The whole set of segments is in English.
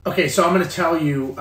Okay, so I'm going to tell you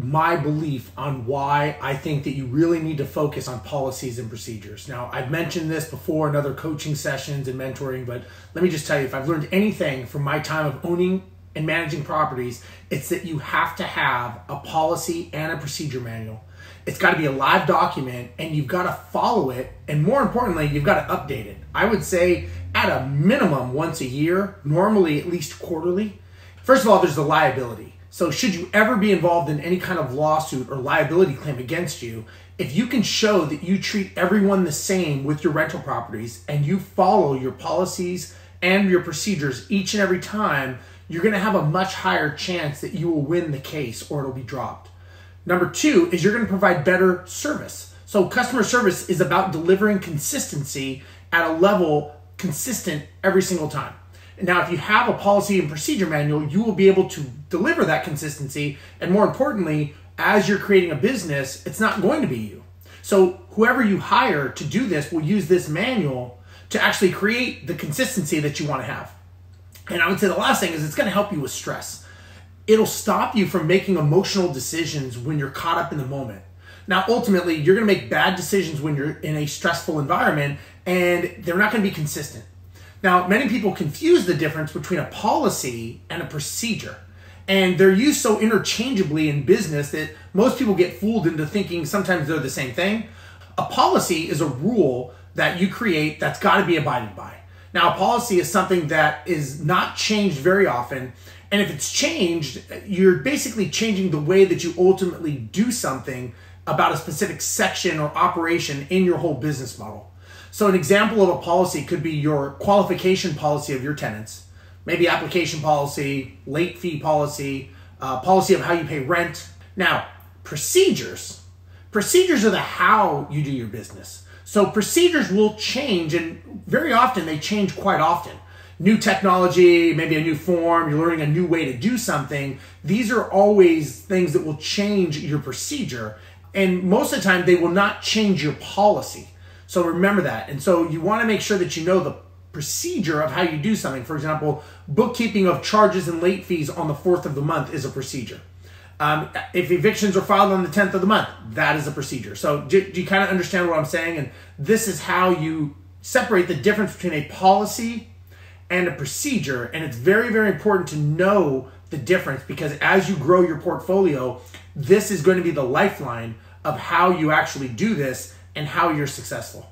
my belief on why I think that you really need to focus on policies and procedures. Now, I've mentioned this before in other coaching sessions and mentoring, but let me just tell you, if I've learned anything from my time of owning and managing properties, it's that you have to have a policy and a procedure manual. It's got to be a live document, and you've got to follow it, and more importantly, you've got to update it. I would say at a minimum once a year, normally at least quarterly. First of all, there's the liability. So should you ever be involved in any kind of lawsuit or liability claim against you, if you can show that you treat everyone the same with your rental properties and you follow your policies and your procedures each and every time, you're going to have a much higher chance that you will win the case or it'll be dropped. Number two is you're going to provide better service. So customer service is about delivering consistency at a level consistent every single time. Now, if you have a policy and procedure manual, you will be able to deliver that consistency. And more importantly, as you're creating a business, it's not going to be you. So whoever you hire to do this will use this manual to actually create the consistency that you want to have. And I would say the last thing is it's going to help you with stress. It'll stop you from making emotional decisions when you're caught up in the moment. Now, ultimately, you're going to make bad decisions when you're in a stressful environment, and they're not going to be consistent. Now, many people confuse the difference between a policy and a procedure, and they're used so interchangeably in business that most people get fooled into thinking sometimes they're the same thing. A policy is a rule that you create that's got to be abided by. Now, a policy is something that is not changed very often, and if it's changed, you're basically changing the way that you ultimately do something about a specific section or operation in your whole business model. So an example of a policy could be your qualification policy of your tenants, maybe application policy, late fee policy, policy of how you pay rent. Now, procedures are the how you do your business. So procedures will change, and very often they change quite often. New technology, maybe a new form, you're learning a new way to do something. These are always things that will change your procedure, and most of the time they will not change your policy. So remember that. And so you want to make sure that you know the procedure of how you do something. For example, bookkeeping of charges and late fees on the 4th of the month is a procedure. If evictions are filed on the 10th of the month, that is a procedure. So do you kind of understand what I'm saying? And this is how you separate the difference between a policy and a procedure. And it's very, very important to know the difference, because as you grow your portfolio, this is going to be the lifeline of how you actually do this and how you're successful.